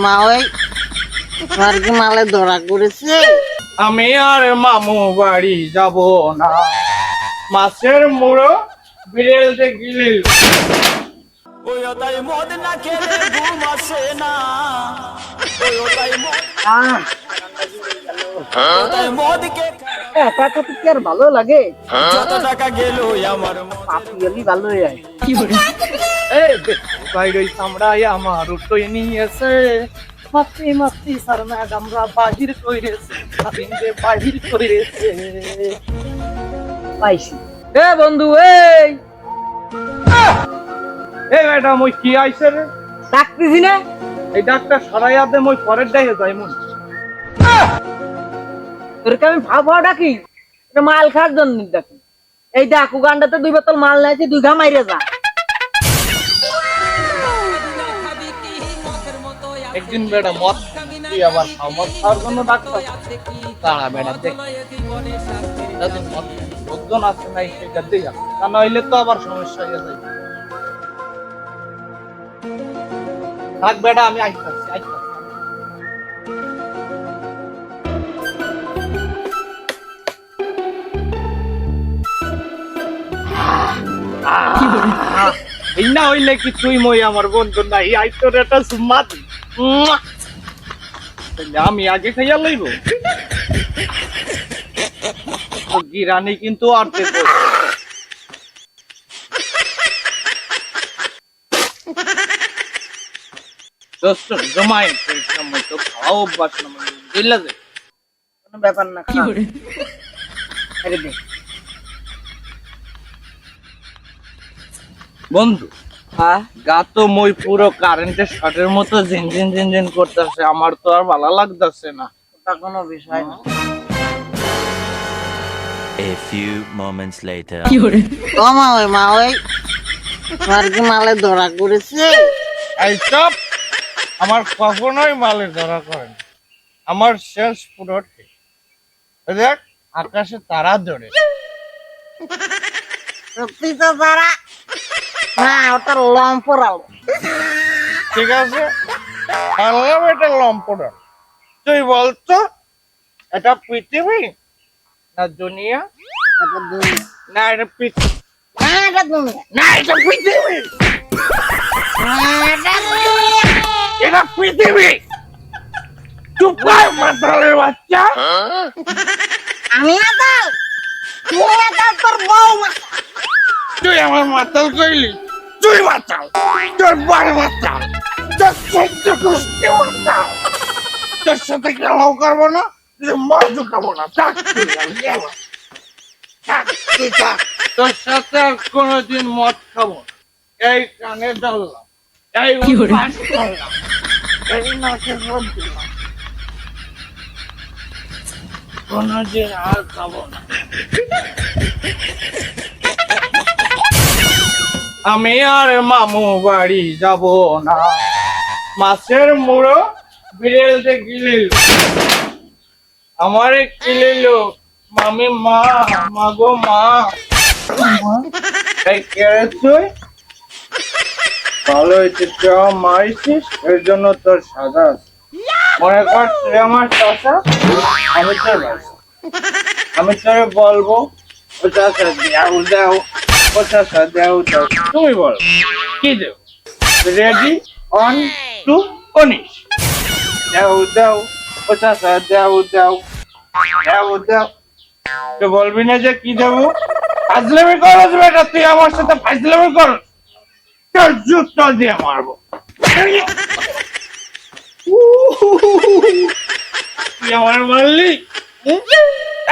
মা ওই তোমার কি মালে ধরা করেছে? আমি আর মামু বাড়ি যাব না, মাছের মুড়ো বিড়েলতে গিলিল। ওই তাই মদ না খেলে ঘুম আসে না, ওই তাই মদ কে একা তো কি আর ভালো লাগে? যত টাকা গেল আমার পাপিয়ালি ভালো হয়। বাইরে চামড়ায় আমার উঠই নিয়েছে, মাতৃ মাতৃ স্যার ম্যাডামরা বাহির কইরেছে, বাহির কইরেছে। পাইছি। এ বন্ধু এই ম্যাডাম ওই কি আইছে রে? ডাকতেছি না? এই ডাক্তার সরাইয়া দে, মই পরের ডাইয়ে যাই মন। তোরকে আমি ভাবা ডাকি, এটা মাল খাওয়ার জন্য ডাকি। এই ডাকু গান্ডাতে 2 বোতল মাল নাইছে, 2 ঘা মাইরে যা। একদিন বেটা মদ তুই আবার মদ খাওয়ার জন্য ডাক্তার তারা বেটা দেখ যাদের মদ লোকজন আছে নাই সেটা দেখা, তা নইলে তো আবার সমস্যা হয়ে যায়। থাক বেটা, আমি আইতাছি। এই না হইলে কি তুই মই আমার বন্ধু নাই, আই তোর একটা সুম্মা দি। আমি আগে খাইয়া লইব গিরানি কিন্তু আর দেব দোস্ত জমাই তো খাওয়া অভ্যাস না বুঝলা যে কোনো ব্যাপার না। আরে দে বন্ধু। হ্যাঁ, গা তো মই পুরো কারেন্টের শর্টের মতো জিনজিন করতেছে, আমার তো আর ভালো লাগতেছে না। ওটা কোনো বিষয় না। A few moments later. মা ওই তোমার কি মালে ধরা করেছে? এই চপ, আমার কখনোই মালের ধরা করে না, আমার শেষ পুরো ঠিক। দেখ আকাশে তারা ধরে। সত্যি তো তারা না, ওটা লম্পরাল। ঠিক আছে, আনলাম এটা লম্পটা। তুই বলতো এটা পৃথিবী না দুনিয়া? এটা দুনিয়া। না এটা পৃথিবী। না এটা দুনিয়া। না এটা পৃথিবী। না এটা দুনিয়া। এটা পৃথিবী। চুপ কর মাতালের বাচ্চা। আমি মাতাল, তুই মাতাল, তোর বউ মাতাল। তুই আমার মাতাল কইলি? তুই মাতাল, তোর বড় মাতাল, তোর সহ্য করতে মাতাল। তোর সাথে খেলাও করবো না, মদ ঢুকাবো না। থাক তুই, আমি যাবো। থাক, তুই থাক। তোর সাথে আর কোনোদিন মদ খাবো না। এই কানে ধরলাম, এই উপাস করলাম, এই নাকে সব দিলাম, কোনোদিন আর খাবো না। আমি আর মামু বাড়ি যাব না, মাছের মুড়ো বিড়েলতে গিলিল। আমারে কিলিল মামি, মাগো মা। এই কে রে তুই? ভালো হয়েছে মারিছিস, এর জন্য তোর সাজা আছে। মনে কর তুই আমার চাচা, আমি তোর বাসা। আমি তোরে বলবো ও চাচা দাও, ও চাচা দাও। তুমি বল কি দেব? রেডি, 1 2 19। দাও, ও চাচা দাও। তুই বলবি না যে কি দেবো? ফাজলামি করো বেটা, তুই আমার সাথে ফাজলামি কর, তোর জুতো দিয়ে মারবো। তুই আমার মারলি?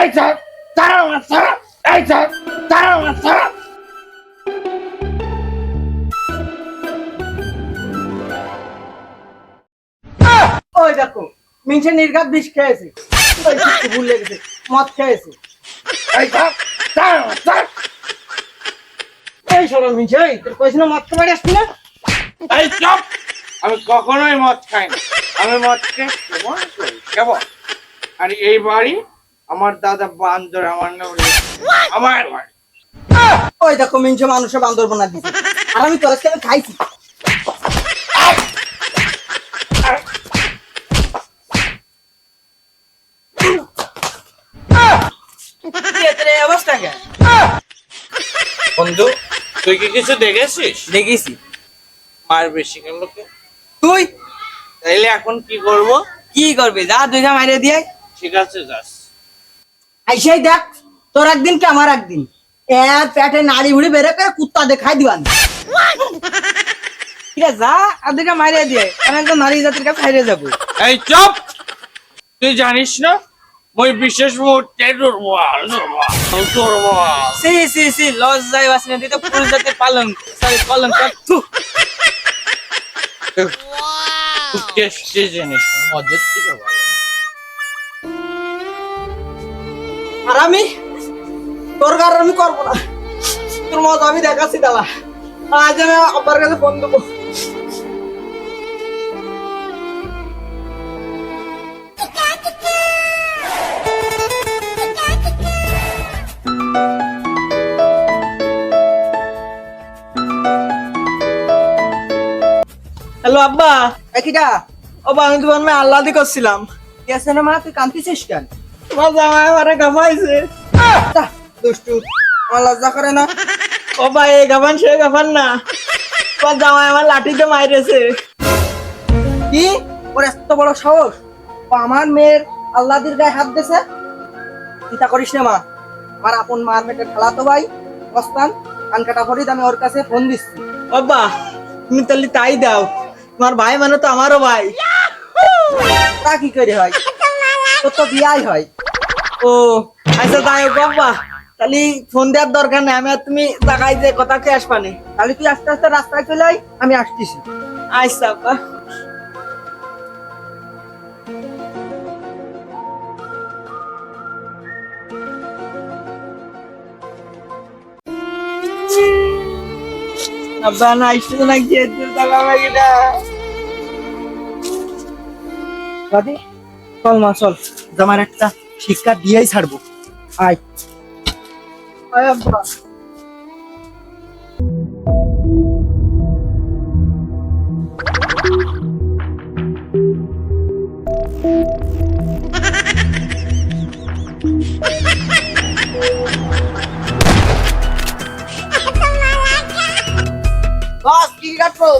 এই ছাড়, ছাড় আমার, ছাড়, এই ছাড়, ছাড় আমার, ছাড়। ওই দেখো মিনছে নির্ঘাত বিষ খেয়েছে, ওই কিছু ভুল লেগেছে, মদ খেয়েছে। এই ছাড়, ছাড় আমার, ছাড়। এই শোনো মিনছে, তোর কইছ না মদ খেয়ে আসবি না? এই চুপ, আমি কখনোই মদ খাই না। আমি মদ খেয়ে কেমন? আর এই বাড়ি আমার দাদা বান্দর আমার নাম, আমার বাড়ি। ওই দেখো মিনছে মানুষে বান্দর বানা দিছে, আর আমি তোর কাছে খাইছি। টাকা বন্ধু তুই কি কিছু দেখেছিস? দেখেছি। মার বেশি গেল কে? তুই তাইলে এখন কি করব? কি করবি? যা দুইটা মাইরে দিয়ে ঠিক আছে যাস। আইসাই দেখ, তোর একদিন কি আমার একদিন। এর পেটে নাড়ি ভুড়ি বেড়ে করে কুত্তা দেখাই দিবান। ঠিক আছে, যা আর দুইটা মাইরে দিয়ে আমি একদম নারী জাতির কাছে হারিয়ে যাবো। এই চুপ! তুই জানিস না মই বিশেষ মুহূর্তে দুর্বল সি সি সি লজ্জায় বাসনে দিতে পুরুষ জাতির পালন সরি কলঙ্ক। থু। টেস্টি জিনিস মজার থেকে ভালো। আর আমি তোর কারণ আমি করবো না, তোর মজা আমি দেখাচ্ছি দাদা। আজ আমি আব্বার কাছে ফোন দেবো। হ্যালো আব্বা, কিটা? আব্বা আমি তোমার মেয়ে আল্লাদি করছিলাম। কি আছে না মা, তুই কান্দিছিস কেন? তোমার জামাই আমারে গাফাইছে। দুষ্টু, আমার লজ্জা করে না? ও ভাই, এই গাফান সে গাফান না, তোমার জামাই আমার লাঠিতে মাইরেছে। কি? ওর এত বড় সাহস, ও আমার মেয়ের আল্লাদির গায়ে হাত দিয়েছে? চিন্তা করিস না মা, আমার আপন মার মেয়েটা খালাতো ভাই মস্তান কানকাটা ফরিদ, আমি ওর কাছে ফোন দিচ্ছি। বাবা তুমি তাহলে তাই দাও, তোমার ভাই মানে তো আমারও ভাই। তা কি করে হয়? তোর তো বিয়াই হয়। ও আচ্ছা যাই হোক বাবা, তাহলে ফোন দেওয়ার দরকার নেই, আমি আর তুমি জায়গায় যে কথা কে আসবানে। তাহলে তুই আস্তে আস্তে রাস্তায় চলে আয়, আমি আসতেছি। আচ্ছা আব্বা। আব্বা না আসতে না গিয়ে দাদি চল মা চল, জামার একটা শিক্ষা দিয়েই ছাড়বো। আয় আয় আব্বা। বস কি কাটবো?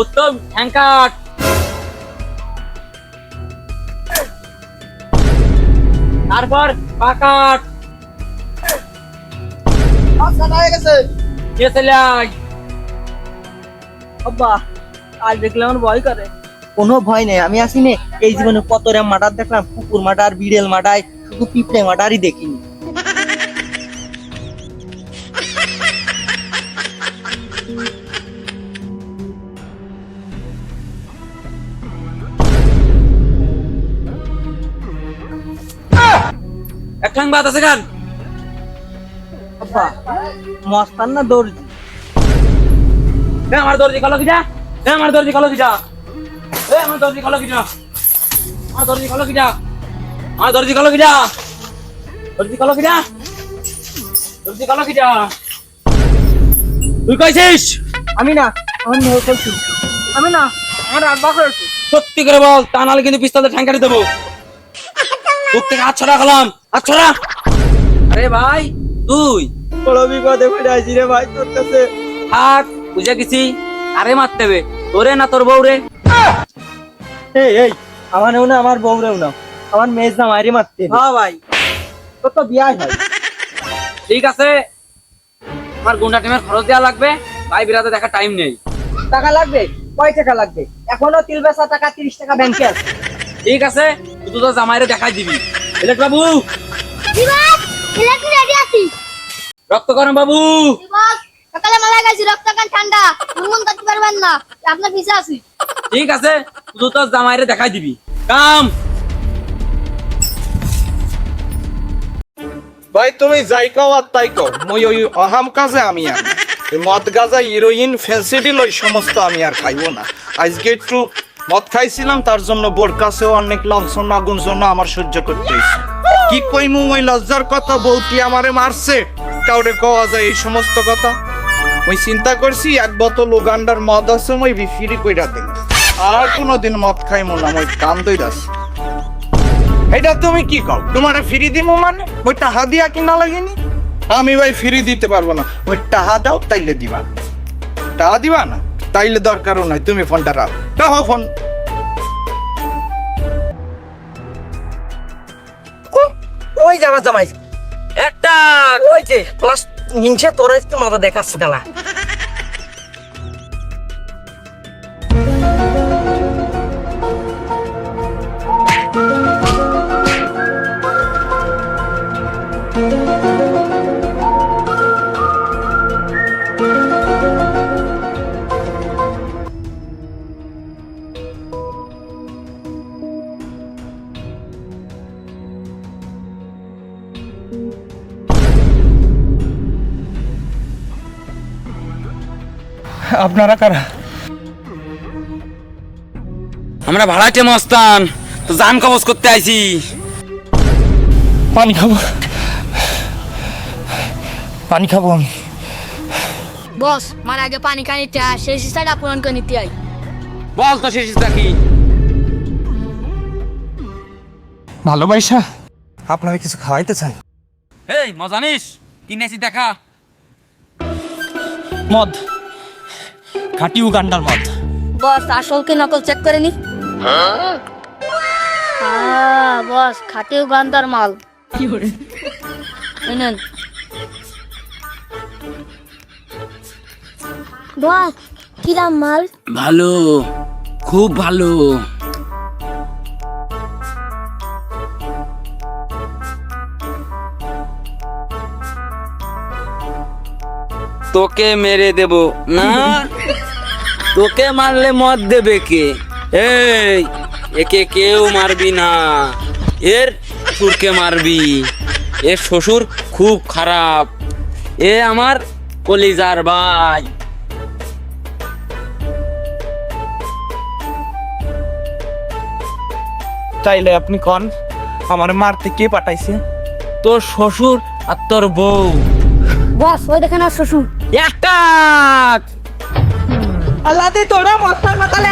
উত্তম হ্যাংকাট। তারপর পাকাট। হয়ে গেছে আব্বা। আজ দেখলে আমার ভয় করে। কোনো ভয় নেই, আমি আসি নে। এই জীবনে কত রে মাটার দেখলাম, কুকুর মাটার, বিড়েল মাটায়, শুধু পিঁপড়ে মাটারই দেখিনি। এক ঠাং বাত আছে গান। আব্বা মস্তান না দর্জি? আমার দর্জি কলো কিটা, আমার দর্জি কলো কিটা, আমার দর্জি কলো কিটা, আমার দর্জি কলো কিটা, আমার দর্জি কলো কিটা, দর্জি কলো কিটা, দর্জি কলো কিটা। তুই কইছিস? আমি না, আমার মেয়ে বলছি। আমি না, আমার আব্বা করেছি। সত্যি করে বল, তা নাহলে কিন্তু পিস্তলে ঠ্যাং কেটে দেবো। বুক থেকে হাত ছড়া খেলাম, হাত ছড়া। আরে ভাই তুই বড় বিপদে পড়ে আছি রে ভাই, তোর কাছে হাত বুঝে গেছি। আরে মারতে হবে তোরে না তোর বউ রে? এই এই আমারও না, আমার বউরেও না, আমার মেয়ের জামাইরে মারতে। হ্যাঁ ভাই, তোর তো বিয়াই হয়। ঠিক আছে, আমার গুন্ডা টিমের খরচ দেওয়া লাগবে, ভাই বিরাতে দেখা টাইম নেই। টাকা লাগবে? কয় টাকা লাগবে? এখনো তিল বেচা টাকা 30 টাকা ব্যাংকে আছে। ঠিক আছে, তুই তো জামাইরে দেখাই দিবি। ইলেট বাবু, দিবস ইলেকট্রিক রেডি আছি। রক্তকরণ বাবু, দিবস সকালে মালা গাইছি, রক্তকান ঠান্ডা, মুনমুন করতে পারবেন না, আপনার পিছে আছি। ঠিক আছে, তুই তো জামাইরে দেখাই দিবি। কাম। ভাই তুমি যাই কও আর তাই কও, মই ওই অহাম কাজে আমি আর না। এই মদ গাঁজা হিরোইন ফেন্সিডিল ওই সমস্ত আমি আর খাইবো না। আজকে একটু মদ খাইছিলাম, তার জন্য বোর কাছেও অনেক লাঞ্ছনা গুঞ্জনা আমার সহ্য করতে হয়েছে। কি কইমু ওই লজ্জার কথা, বউটি আমারে মারছে, কাউরে কওয়া যায় এই সমস্ত কথা? ওই চিন্তা করছি এক বোতল উগান্ডার মদ আছে, মই বিফিরি কইরা দিন, আর কোনোদিন মদ খাইমু না, মই কাম দইরাছি। এটা তুমি কি কও? তোমারে ফিরি দিমু মানে? ওইটা হাদিয়া কিনা লাগেনি? আমি ভাই ফ্রি দিতে পারবো না, ওই টাকা দাও তাইলে দিবা। টাকা দিবা না তাইলে দরকারও নাই, তুমি ফোনটা রাখ। রাখো ফোন। ওই যাবা জামাই একটা ওই যে প্লাস হিংসা তোর একটু মজা দেখাচ্ছে না। আপনারা কারা? আমরা ভাড়াটে মস্তান, তো জান কবজ করতে আইছি। পানি খাবো, পানি খাবো আমি। বস মার আগে পানি খানিতে সেই সিস্টারটা পূরণ করে নিতে আই। বল তো শেষটা কি? ভালোবাসা আপনারা কিছু খাওয়াইতে চান? এই মজা নিস, কিনেছি দেখা। মদ, খাঁটি উগান্ডার মদ। বস আসল কি নকল চেক করে নি। বস খাটি উগান্ডার মাল। নেন বস কিরাম মাল? ভালো, খুব ভালো। তোকে মেরে দেব না, তোকে মারলে মদ দেবে কে? এই একে কেউ মারবি না, এর শ্বশুরকে মারবি। এর শ্বশুর খুব খারাপ, এ আমার কলিজার ভাই। চাইলে আপনি কন আমার মারতে কে পাঠাইছে? তোর শ্বশুর আর তোর বউ। বস ওই দেখেন আর শ্বশুর। একটা আল্লাহ তোরা মস্তার মাতালে